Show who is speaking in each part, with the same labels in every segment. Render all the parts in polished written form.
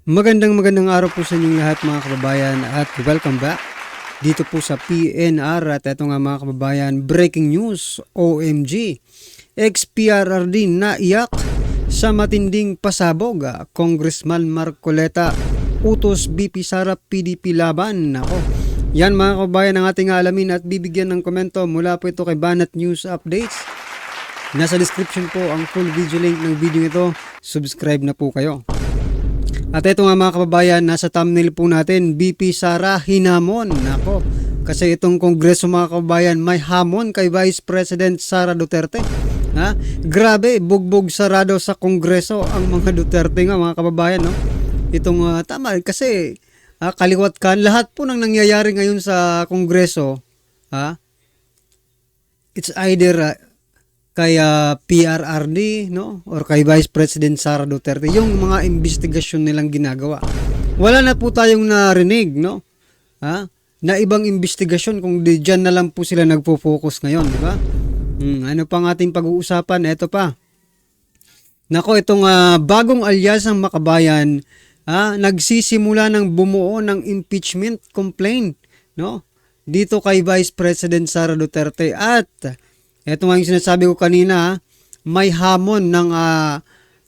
Speaker 1: Magandang araw po sa inyong lahat mga kababayan at welcome back dito po sa PNR. At ito nga mga kababayan, breaking news, OMG, ex-PRRD naiyak sa matinding pasabog. Congressman Marcoleta utos BP Sara PDP laban. Nako, yan mga kababayan ang ating alamin at bibigyan ng komento mula po ito kay Banat News Updates. Nasa description po ang full video link ng video ito. Subscribe na po kayo. At ito nga mga kababayan, nasa thumbnail po natin, BP Sara hinamon. Nako, kasi itong kongreso mga kababayan may hamon kay Vice President Sara Duterte. Ha? Grabe, bugbog sarado sa kongreso ang mga Duterte nga mga kababayan. No? Itong tama kasi kaliwat kan lahat po ng nangyayari ngayon sa kongreso. It's either kay PRRD no or kay Vice President Sara Duterte yung mga investigasyon nilang ginagawa. Wala na po tayong narinig no na ibang investigasyon kung diyan na lang po sila nagfo-focus ngayon, di ba? Ano pang ating pag-uusapan? Ito pa. Nako, itong bagong alyansang makabayan nagsisimula ng bumuo ng impeachment complaint no dito kay Vice President Sara Duterte. At ito nga yung sinasabi ko kanina, may hamon ng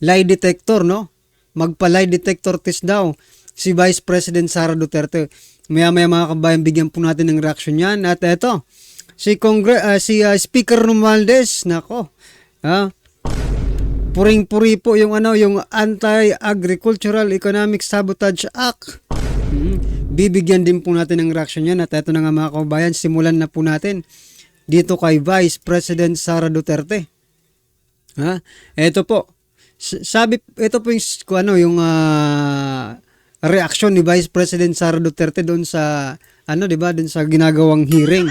Speaker 1: lie detector, no? Magpa-lie detector test daw si Vice President Sara Duterte. Maya-maya mga kabayan, bigyan po natin ng reaction yan. At ito, si Speaker Romualdez, nako, puring-puri po yung yung Anti-Agricultural Economic Sabotage Act. Bibigyan din po natin ng reaction yan. At ito na nga mga kabayan, simulan na po natin dito kay Vice President Sara Duterte. Ito po. Ito po yung reaction ni Vice President Sara Duterte doon sa di ba, doon sa ginagawang hearing.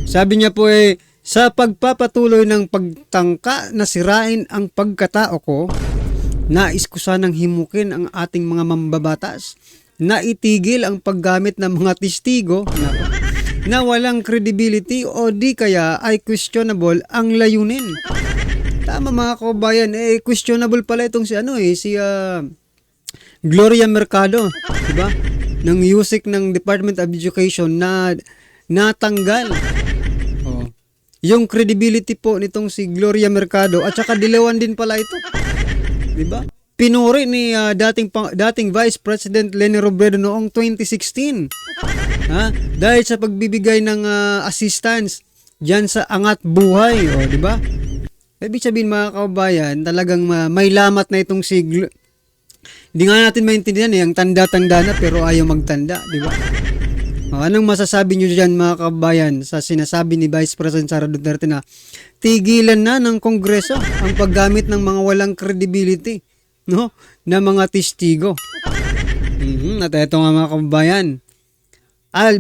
Speaker 1: Sabi niya po sa pagpapatuloy ng pagtangka na sirain ang pagkatao ko, nais ko sanang himukin ang ating mga mambabatas na itigil ang paggamit ng mga testigo na walang credibility o di kaya ay questionable ang layunin. Tama mga kababayan, questionable pala itong si Gloria Mercado, di ba? Ng USEC ng Department of Education na natanggal. Yung credibility po nitong si Gloria Mercado at saka dilawan din pala ito. Di ba? Pinuri ni dating Vice President Leni Robredo noong 2016. Dahil sa pagbibigay ng assistance diyan sa Angat Buhay, di ba? Ibig sabihin mga kababayan, talagang may lamat na itong Hindi nga natin maintindihan ang tanda-tanda na pero ayaw magtanda, di ba? Anong masasabi niyo diyan mga kababayan sa sinasabi ni Vice President Sara Duterte na tigilan na ng Kongreso ang paggamit ng mga walang credibility, no, na mga testigo. At ito nga mga kababayan,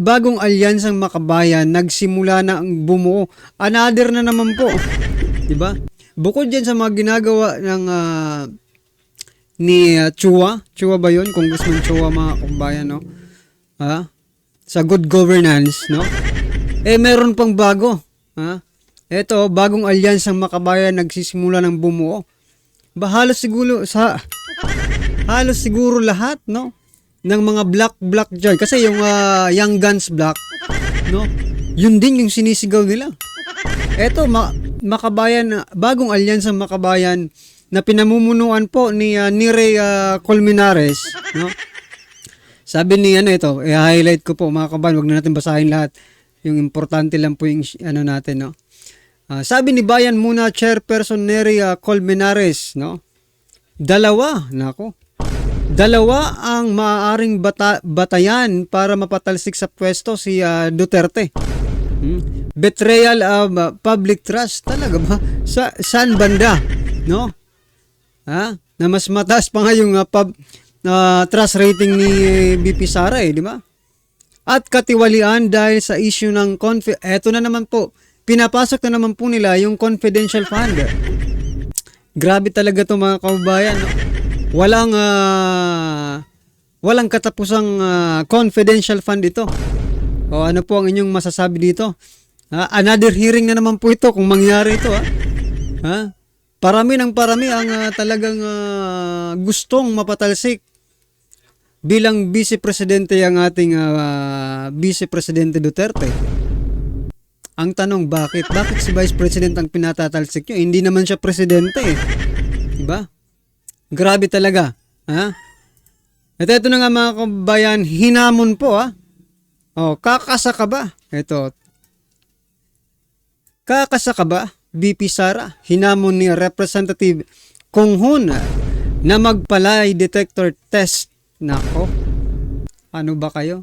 Speaker 1: bagong alyansang makabayan nagsimula na ang bumuo. Another na naman po. 'Di ba? Bukod diyan sa mga ginagawa ng ni Chua ba 'yon? Congressman Chua mga kababayan, no? Sa good governance, no? Meron pang bago. Ito, bagong alyansang makabayan nagsisimula ng bumuo. Halos siguro lahat, no, ng mga black dyan. Kasi yung Young Guns Black, no, yun din yung sinisigaw nila. Eto, makabayan, bagong alyansang makabayan na pinamumunuan po ni Nire Colmenares, no. Sabi ni ito, i-highlight ko po mga kabayan, wag na natin basahin lahat. Yung importante lang po yung natin, no. Sabi ni Bayan Muna Chairperson Nire Colmenares, no, dalawa ang maaaring batayan para mapatalsik sa pwesto si Duterte. Betrayal of public trust, talaga ba? Saan banda, no? Na mas mataas pa nga yung trust rating ni BP Sara, di ba? At katiwalian dahil sa issue ng eto na naman po, pinapasok na naman po nila yung confidential fund. Grabe talaga to mga kababayan, no? Walang katapusang confidential fund ito. O ano po ang inyong masasabi dito? Another hearing na naman po ito kung mangyari ito. Parami ang talagang gustong mapatalsik bilang Vice Presidente ang ating Vice Presidente Duterte. Ang tanong, bakit? Bakit si Vice President ang pinatatalsik nyo? Hindi naman siya presidente eh. Diba? Grabe talaga. Ha? At ito na nga mga kabayan, hinamon po ha. Oh, kakasa ka ba? Ito. Kakasa ka ba? VP Sara, hinamon ni Representative Kung Hun na magpalay detector test. Nako. Ano ba kayo?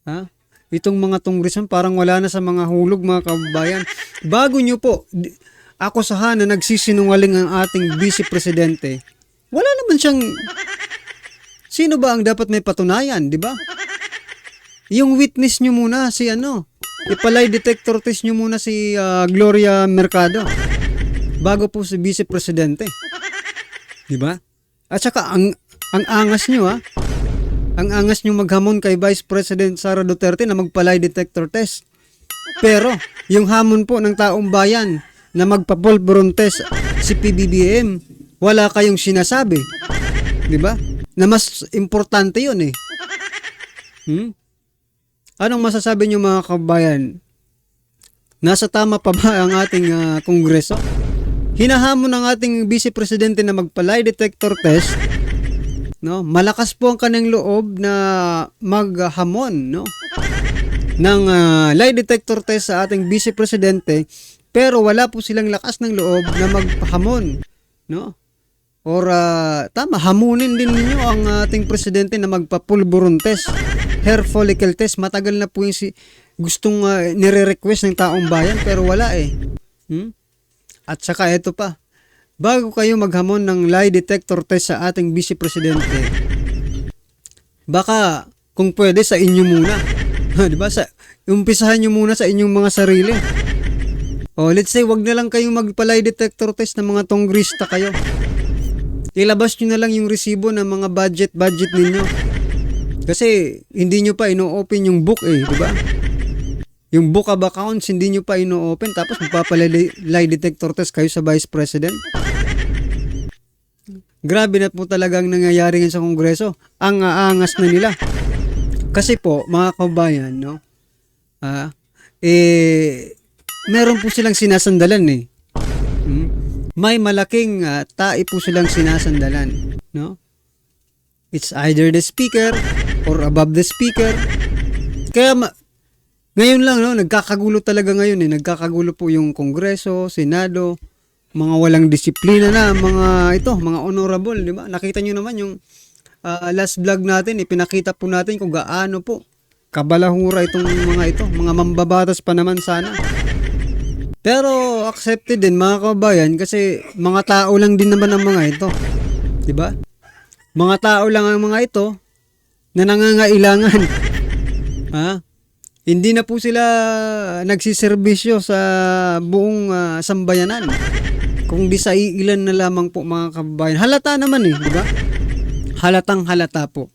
Speaker 1: Ha? Itong mga tungrisan parang wala na sa mga hulog mga kababayan. Bago nyo po, akusahan na nagsisinungaling ang ating Vice Presidente. Wala naman siyang... Sino ba ang dapat may patunayan, di ba? Yung witness nyo muna si ipalay detector test nyo muna si Gloria Mercado. Bago po si Vice Presidente. Di ba? At saka ang angas nyo Ang angas nyo maghamon kay Vice President Sara Duterte na magpalay detector test. Pero, yung hamon po ng taong bayan na magpapulburon test si PBBM, wala kayong sinasabi. Diba? Na mas importante yun eh. Anong masasabi nyo mga kabayan? Nasa tama pa ba ang ating kongreso? Hinahamon ng ating Vice Presidente na magpalay detector test. No, malakas po ang kanyang loob na maghamon ng lie detector test sa ating Vice Presidente, pero wala po silang lakas ng loob na magpahamon, no? Or tama, hamunin din ninyo ang ating presidente na magpapulburon test, hair follicle test. Matagal na po yung gustong nire-request ng taong bayan pero wala eh. At saka ito pa. Bago kayo maghamon ng lie detector test sa ating Vice Presidente, baka kung pwede sa inyo muna. Diba? Umpisahan nyo muna sa inyong mga sarili. O let's say wag na lang kayong magpa-lie detector test ng mga tongrista kayo. Ilabas nyo na lang yung resibo ng mga budget ninyo. Kasi hindi nyo pa ino-open yung book eh, diba? Yung book of accounts, hindi nyo pa ino-open, tapos magpapa-lie detector test kayo sa Vice President. Grabe na po talagang nangyayari ngayon sa Kongreso. Ang aangas na nila. Kasi po, mga kabayan, meron po silang sinasandalan eh. May malaking tae po silang sinasandalan. No? It's either the speaker or above the speaker. Kaya ngayon lang, nagkakagulo talaga ngayon eh. Nagkakagulo po yung Kongreso, Senado, mga walang disiplina na, mga honorable, di ba? Nakita nyo naman yung last vlog natin, pinakita po natin kung gaano po kabalahura itong mga mambabatas pa naman sana. Pero accepted din mga kabayan kasi mga tao lang din naman ang mga ito. Di ba? Mga tao lang ang mga ito na nangangailangan. Hindi na po sila nagsiservisyo sa buong sambayanan. Kung di sa ilan na lamang po mga kababayan. Halata naman eh, di ba? Halatang halata po.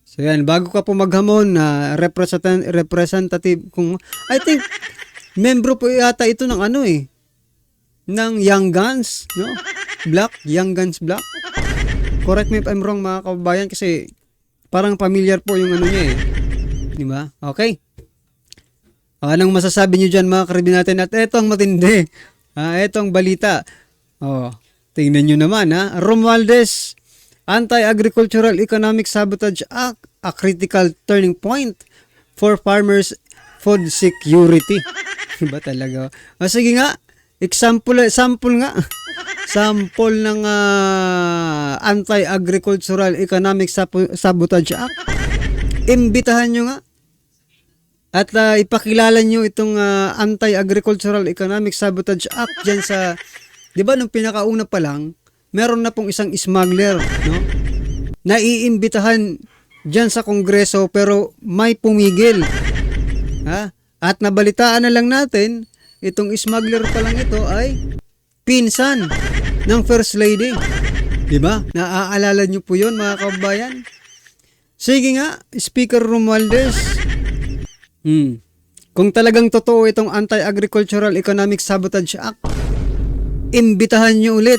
Speaker 1: So yan, bago ka po maghamon na representative, I think, membro po yata ito ng ng Young Guns, no? Young Guns Black. Correct me if I'm wrong mga kababayan kasi parang familiar po yung niya eh. Di ba? Okay. Anong masasabi nyo dyan mga karibin natin? At eto ang matindi. Eto ang balita. Tingnan nyo naman Romualdez, Anti-Agricultural Economic Sabotage Act, a critical turning point for farmers' food security. Diba talaga? Sige nga, sample nga. Sample ng Anti-Agricultural Economic Sabotage Act. Imbitahan nyo nga. At ipakilala nyo itong Anti-Agricultural Economic Sabotage Act dyan sa, di ba nung pinakauna pa lang, meron na pong isang smuggler, no? Naiimbitahan dyan sa Kongreso pero may pumigil. At nabalitaan na lang natin, itong smuggler pa lang ito ay pinsan ng First Lady. Di ba? Naaalala nyo po yun mga kababayan? Sige nga, Speaker Romualdez. Kung talagang totoo itong Anti-Agricultural Economic Sabotage Act, imbitahan nyo ulit,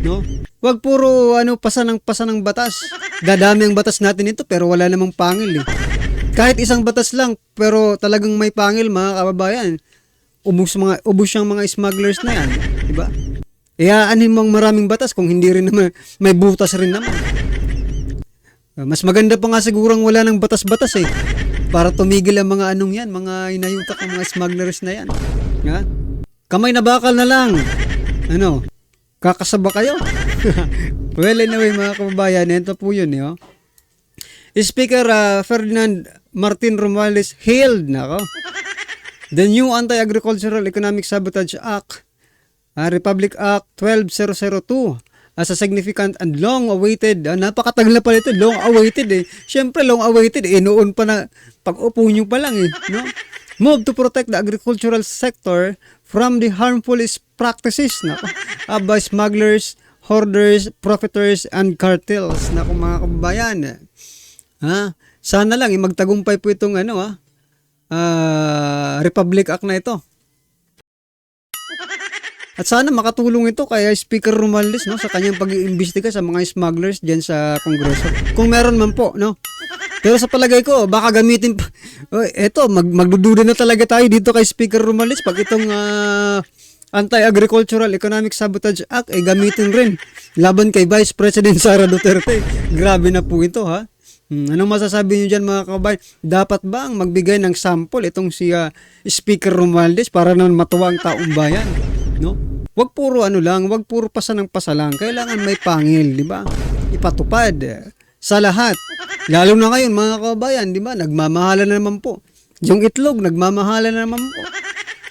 Speaker 1: no? Wag puro pasa ng batas. Dadami ang batas natin ito pero wala namang pangil eh. Kahit isang batas lang pero talagang may pangil mga kababayan. Ubos yung mga smugglers na yan, di ba? Aanhin mo ang maraming batas kung hindi rin naman may butas rin naman. Mas maganda pa nga sigurang wala ng batas-batas eh. Para tumigil ang mga mga inayutak ng mga smugglers na yan. Ha? Kamay na bakal na lang. Kakasaba kayo? Well, anyway mga kababayan, ito po yun eh. Speaker Ferdinand Martin Romualdez hailed the new Anti-Agricultural Economic Sabotage Act, Republic Act 12002, as a significant and long-awaited, napakatagal na pala ito, long-awaited eh. Siyempre, long-awaited eh, noon pa na, pag-upo nyo pa lang eh, no? Move to protect the agricultural sector from the harmful practices by smugglers, hoarders, profiteers, and cartels. Mga kababayan, sana lang, magtagumpay po itong Republic Act na ito. At sana makatulong ito kay Speaker Romualdez sa kanyang pag-iimbestiga sa mga smugglers diyan sa Kongreso. Kung meron man po, Pero sa palagay ko, baka gamitin pa. Magdududa na talaga tayo dito kay Speaker Romualdez pag itong Anti-Agricultural Economic Sabotage Act ay gamitin rin laban kay Vice President Sara Duterte. Grabe na po ito, ha? Anong masasabi niyo dyan mga kababayan? Dapat ba ang magbigay ng sample itong si Speaker Romualdez para naman matuwa ang taong bayan? No? Wag puro wag puro pasa ng pasa lang. Kailangan may pangil, di ba? Ipatupad sa lahat. Lalo na ngayon mga kababayan, di ba? Nagmamahala na naman po. Yung itlog, nagmamahala na naman po.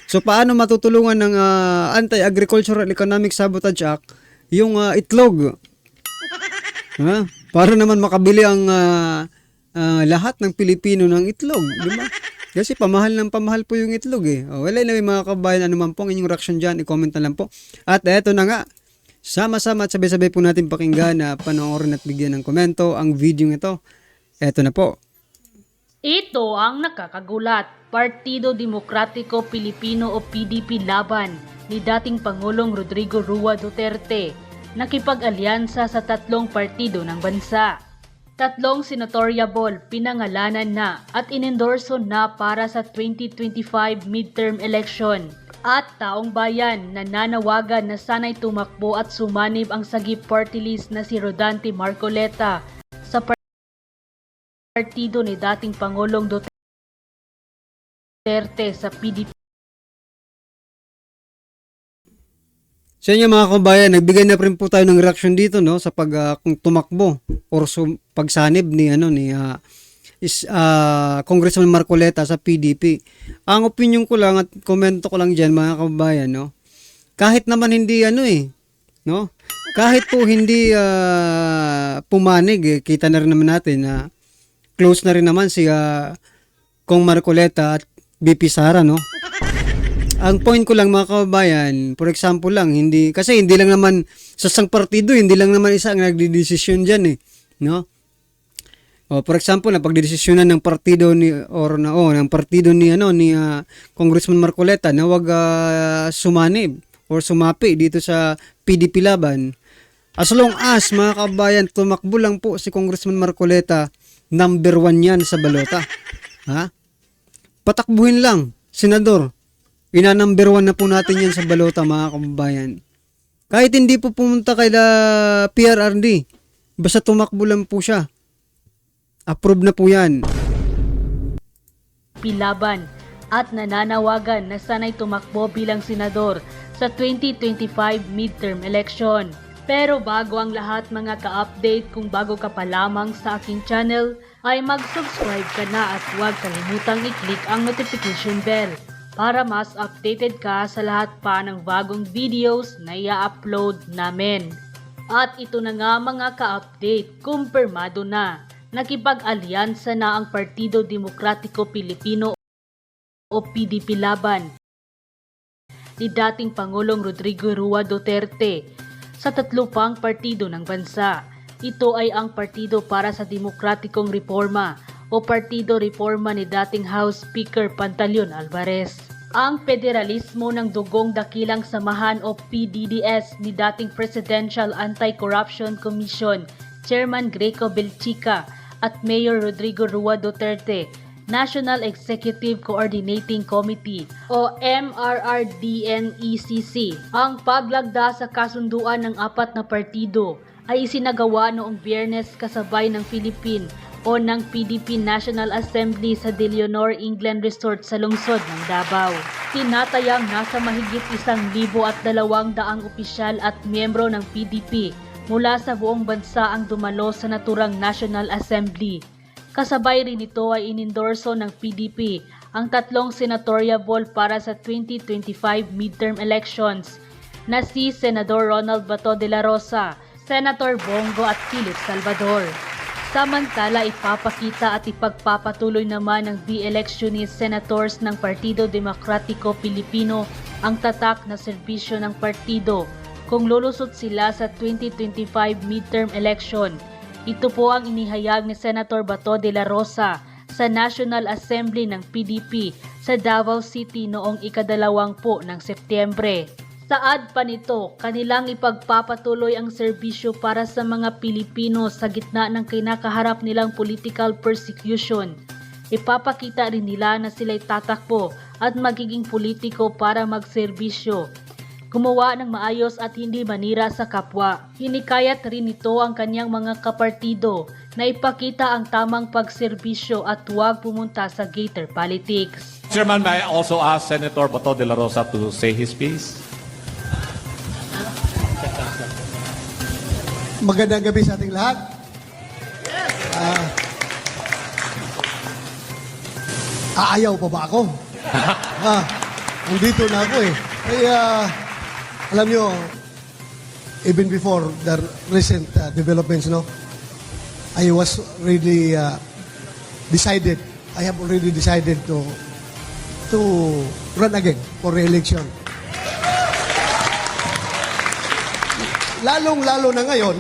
Speaker 1: So paano matutulungan ng Anti-Agricultural Economic Sabotage Act yung itlog? Para naman makabili ang lahat ng Pilipino ng itlog, di ba? Kasi pamahal po yung itlog eh. Wala na mga kabayan, ano man po ang inyong reaction dyan, i-comment na lang po. At eto na nga, sama-sama at sabay-sabay po natin pakinggan na panoorin at bigyan ng komento ang video ito. Eto na po.
Speaker 2: Ito ang nakakagulat. Partido Demokratiko Pilipino o PDP laban ni dating Pangulong Rodrigo Roa Duterte nakipag-alyansa sa 3 partido ng bansa. 3 senatoriable pinangalanan na at inendorso na para sa 2025 midterm election. At taong bayan nananawagan na sana'y tumakbo at sumanib ang sagip party list na si Rodante Marcoleta sa partido ni dating Pangulong Duterte sa PDP.
Speaker 1: Sa inyo mga kabayan, nagbigay na rin po tayo ng reaction dito sa kung tumakbo or pagsanib ni Congressman Marcoleta sa PDP. Ang opinion ko lang at komento ko lang diyan mga kabayan, kahit naman hindi kahit po hindi pumanig kita na rin naman natin na close na rin naman si Kong Marcoleta at BP Sara, Ang point ko lang mga kababayan, for example lang, hindi lang naman sa isang partido, hindi lang naman isa ang nagdidesisyon diyan for example, na pagdedesisyonan ng partido ng partido ni Congressman Marcoleta na wag sumanib or sumapi dito sa PDP laban. As long as mga kababayan, tumakbo lang po si Congressman Marcoleta, number 1 yan sa balota. Patakbuhin lang, senador. Ina-number 1 na po natin yan sa balota mga kababayan. Kahit hindi po pumunta kay PRRD, basta tumakbo lang po siya. Approve na po yan.
Speaker 2: Pilaban at nananawagan na sana'y tumakbo bilang senador sa 2025 midterm election. Pero bago ang lahat mga ka-update, kung bago ka pa lamang sa aking channel, ay mag-subscribe ka na at huwag kalimutang i-click ang notification bell para mas updated ka sa lahat pa ng bagong videos na i-upload namin. At ito na nga mga ka-update, kumpirmado na, nakipag-alyansa na ang Partido Demokratiko Pilipino o PDP laban ni dating Pangulong Rodrigo Roa Duterte sa 3 pang partido ng bansa. Ito ay ang Partido para sa Demokratikong Reforma o Partido Reforma ni dating House Speaker Pantaleon Alvarez. ang federalismo ng Dugong Dakilang Samahan o PDDS ni dating Presidential Anti-Corruption Commission Chairman Greco Belchica at Mayor Rodrigo Rua Duterte, National Executive Coordinating Committee o MRRDNECC. Ang paglagda sa kasunduan ng 4 na partido ay isinagawa noong Biyernes kasabay ng Philippine o ng PDP National Assembly sa De Leonor England Resort sa lungsod ng Davao. Tinatayang nasa mahigit 1,200 opisyal at miyembro ng PDP mula sa buong bansa ang dumalo sa naturang National Assembly. Kasabay rin ito ay inendorso ng PDP ang 3 senatoriable para sa 2025 midterm elections na si Senador Ronald Bato de la Rosa, Senator Bongo at Philip Salvador. Samantala, ipapakita at ipagpapatuloy naman ng de-electionist senators ng Partido Demokratiko Pilipino ang tatak na serbisyo ng partido kung lulusot sila sa 2025 midterm election. Ito po ang inihayag ni Senator Bato de la Rosa sa National Assembly ng PDP sa Davao City noong ika-2 ng Setyembre. Saad pa nito, kanilang ipagpapatuloy ang serbisyo para sa mga Pilipino sa gitna ng kinakaharap nilang political persecution. Ipapakita rin nila na sila'y tatakbo at magiging politiko para magserbisyo. Gumawa ng maayos at hindi manira sa kapwa. Hinikayat rin ito ang kanyang mga kapartido na ipakita ang tamang pagserbisyo at huwag pumunta sa gator politics.
Speaker 3: Chairman, may I also ask Senator Bato de la Rosa to say his piece?
Speaker 4: Magandang gabi sa ating lahat. Aayaw pa ba ako? Nandito na ako eh. Kaya, alam nyo, even before the recent developments, no, I was really decided, I have already decided to run again for re-election. Lalong-lalo na ngayon,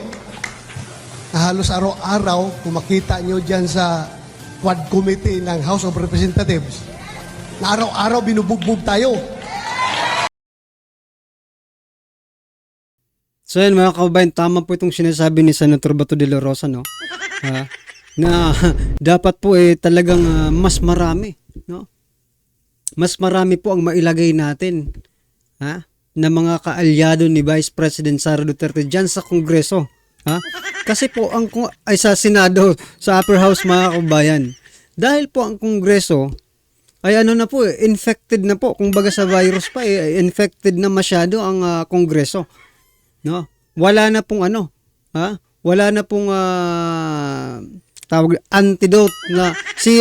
Speaker 4: na halos araw-araw, kung makita nyo dyan sa Quad Committee ng House of Representatives, na araw-araw binubugbog tayo.
Speaker 1: So yan mga kababayan, tama po itong sinasabi ni Senator Bato de la Rosa, no? Na dapat po talagang mas marami, no? Mas marami po ang mailagay natin, na mga kaalyado ni Vice President Sara Duterte dyan sa Kongreso. Kasi po ay sa Senado, sa Upper House mga kababayan. Dahil po ang Kongreso ay infected na po. Kung baga sa virus pa, infected na masyado ang Kongreso. No? Wala na pong wala na pong tawag antidote na si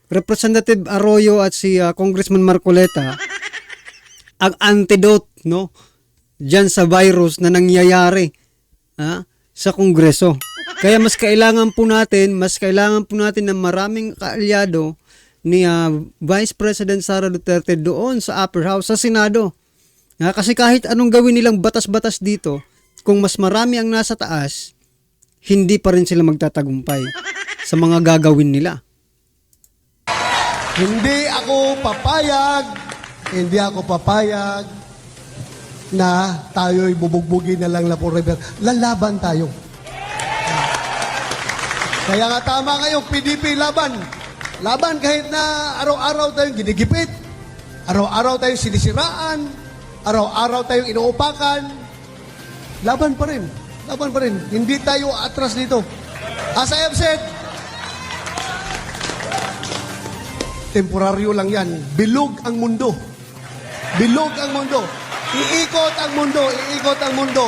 Speaker 1: Representative Arroyo at si Congressman Marcoleta ang antidote, no, diyan sa virus na nangyayari sa Kongreso. Kaya mas kailangan po natin ng maraming kaalyado ni Vice President Sara Duterte doon sa Upper House, sa Senado. Kasi kahit anong gawin nilang batas-batas dito, kung mas marami ang nasa taas, hindi pa rin sila magtatagumpay sa mga gagawin nila.
Speaker 4: Hindi ako papayag na tayo'y bubugbugin na lang na forever. Lalaban tayo. Kaya nga tama kayo, PDP, laban. Laban kahit na araw-araw tayong ginigipit, araw-araw tayong sinisiraan, araw-araw tayong inuupakan. Laban pa rin. Hindi tayo atras dito. As I have said, temporaryo lang yan. Bilog ang mundo. Iikot ang mundo.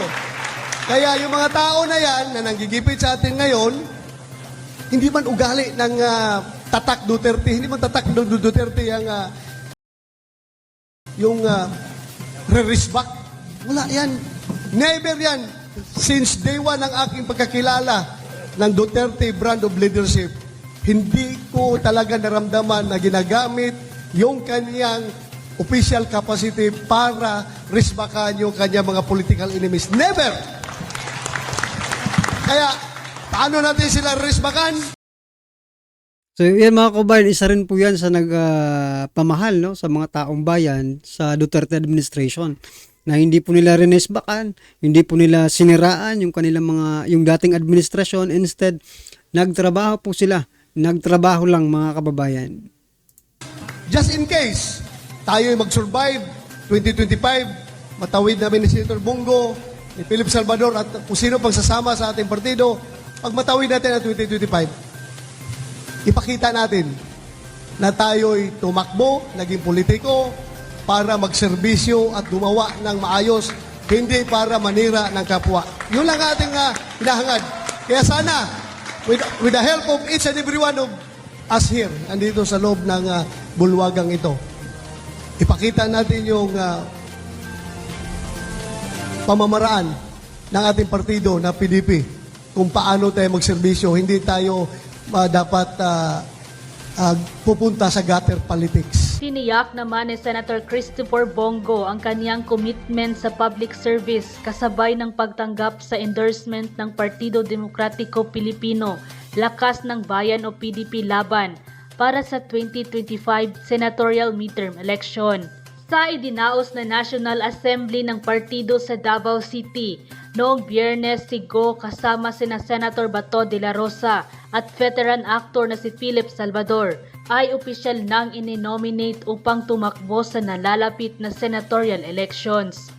Speaker 4: Kaya yung mga tao na yan na nanggigipit sa atin ngayon, hindi man ugali ng tatak Duterte, yung re-respect. Wala yan. Never yan. Since day one ng aking pagkakilala ng Duterte brand of leadership, hindi ko talaga naramdaman na ginagamit yung kanyang official capacity para risbakan yung kanyang mga political enemies. Never! Kaya, paano natin sila risbakan?
Speaker 1: So yan mga kabayan, isa rin po yan sa nagpamahal no, sa mga taong bayan sa Duterte administration na hindi po nila rinesbakan, hindi po nila siniraan yung kanilang yung dating administrasyon. Instead, nagtrabaho po sila. Nagtrabaho lang mga kababayan.
Speaker 4: Just in case, tayo mag-survive 2025, matawid namin ni Senator Bongo, ni Philip Salvador at kung sino pang sasama sa ating partido, pag matawid natin ang 2025, ipakita natin na tayo'y tumakbo, naging politiko, para magserbisyo at gumawa ng maayos, hindi para manira ng kapwa. Yun lang ating hinahangad. Kaya sana, with the help of each and every one of us here, andito sa loob ng bulwagang ito, ipakita natin yung pamamaraan ng ating partido na PDP kung paano tayo magserbisyo. Hindi tayo dapat pupunta sa gutter politics.
Speaker 2: Tiniyak naman ni Senator Christopher Bongo ang kaniyang commitment sa public service kasabay ng pagtanggap sa endorsement ng Partido Demokratiko Pilipino, Lakas ng Bayan o PDP Laban para sa 2025 senatorial midterm election. Sa idinaos na National Assembly ng partido sa Davao City, noong Biyernes si Go kasama sina Senator Bato de la Rosa at veteran actor na si Philip Salvador ay opisyal nang ininominate upang tumakbo sa nalalapit na senatorial elections.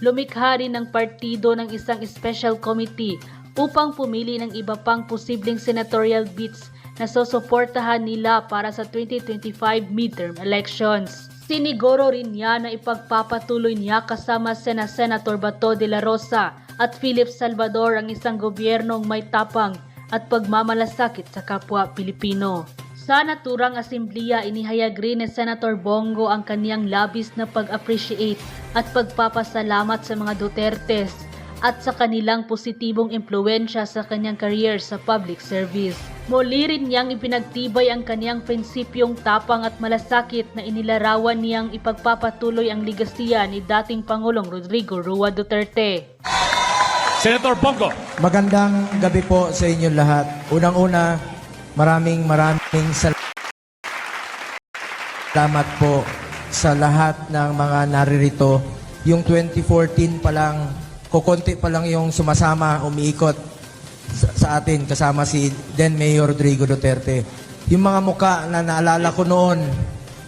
Speaker 2: Lumikha rin ng partido ng isang special committee upang pumili ng iba pang posibleng senatorial beats na susuportahan nila para sa 2025 midterm elections. Siniguro rin niya na ipagpapatuloy niya kasama sina Senator Bato de la Rosa at Philip Salvador ang isang gobyernong may tapang at pagmamalasakit sa kapwa Pilipino. Sa naturang asemblea, inihayag rin ni Senator Bongo ang kaniyang labis na pag-appreciate at pagpapasalamat sa mga Dutertes at sa kanilang positibong impluensya sa kanyang career sa public service. Muli rin niyang ipinagtibay ang kaniyang prinsipyong tapang at malasakit na inilarawan niyang ipagpapatuloy ang ligasiya ni dating Pangulong Rodrigo Roa Duterte.
Speaker 3: Senator Bongo.
Speaker 5: Magandang gabi po sa inyo lahat. Unang-una, maraming salamat po sa lahat ng mga naririto. Yung 2014 pa lang, kukunti pa lang yung sumasama, umiikot sa atin kasama si then Mayor Rodrigo Duterte. Yung mga muka na naalala ko noon,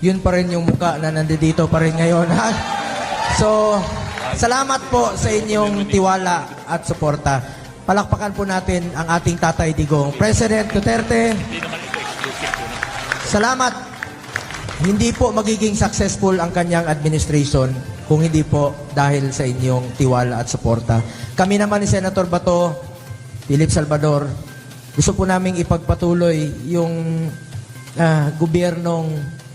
Speaker 5: yun pa rin yung muka na nandito pa rin ngayon. So, salamat po sa inyong tiwala at suporta. Palakpakan po natin ang ating Tatay Digong. President Duterte, salamat. Hindi po magiging successful ang kanyang administration kung hindi po dahil sa inyong tiwala at suporta. Kami naman ni Senator Bato, Philip Salvador, gusto po naming ipagpatuloy yung gobyernong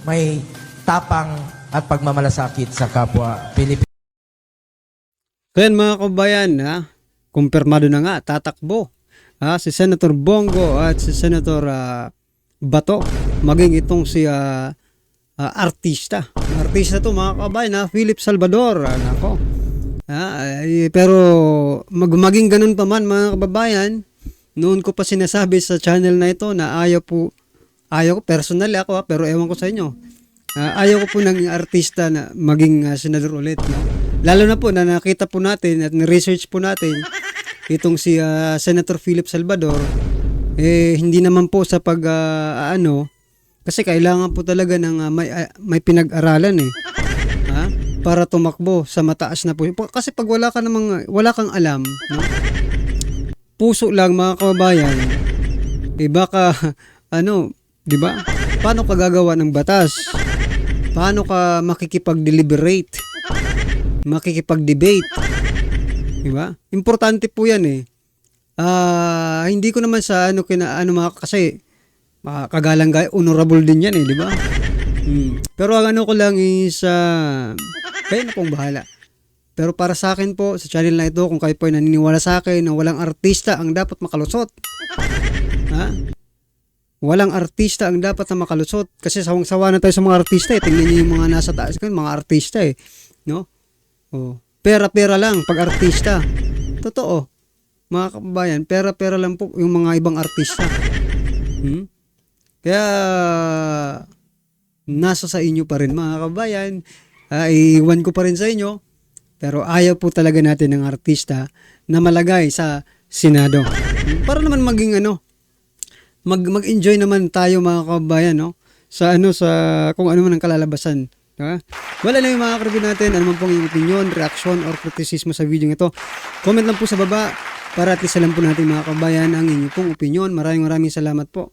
Speaker 5: may tapang at pagmamalasakit sa kapwa Pilipino.
Speaker 1: Kaya mga kabayan, kumpirmado na nga, tatakbo si Senator Bongo at si Senator Bato, maging itong si artista. Artista to mga kabayan, Philip Salvador. Nako. Pero maging ganun pa man mga kababayan, noon ko pa sinasabi sa channel na ito na ayaw ko personally ako pero ewan ko sa inyo. Ayaw ko po ng artista na maging senador ulit. No? Lalo na po na nakita po natin at research po natin itong si Senator Philip Salvador, hindi naman po sa kasi kailangan po talaga ng may pinag-aralan para tumakbo sa mataas na po. Kasi pag wala kang alam, no? Puso lang mga kababayan, baka di ba? Paano ka gagawa ng batas? Paano ka makikipag-deliberate? Makikipag-debate? Di ba? Importante po 'yan hindi ko naman sa kasi kagalang honorable din 'yan di ba? Pero ang ko lang is kayo na pong bahala. Pero para sa akin po, sa channel na ito, kung kayo po ay naniniwala sa akin na walang artista ang dapat makalusot. Walang artista ang dapat na makalusot. Kasi sawang-sawa na tayo sa mga artista. Tingnan niyo yung mga nasa taas ko, mga artista no? Pera-pera lang pag artista. Totoo. Mga kababayan, pera-pera lang po yung mga ibang artista. Kaya nasa sa inyo pa rin mga kabayan. Iwan ko pa rin sa inyo. Pero ayaw po talaga natin ng artista na malagay sa Senado. Para naman maging mag-enjoy naman tayo mga kabayan, no? Sa kung ano man ang kalalabasan. Diba? Wala lang yung mga karibin natin. Ano man pong yung opinion, reaction, or kritisismo sa video ito. Comment lang po sa baba para at least alam po natin mga kabayan ang inyong pong opinion. Maraming salamat po.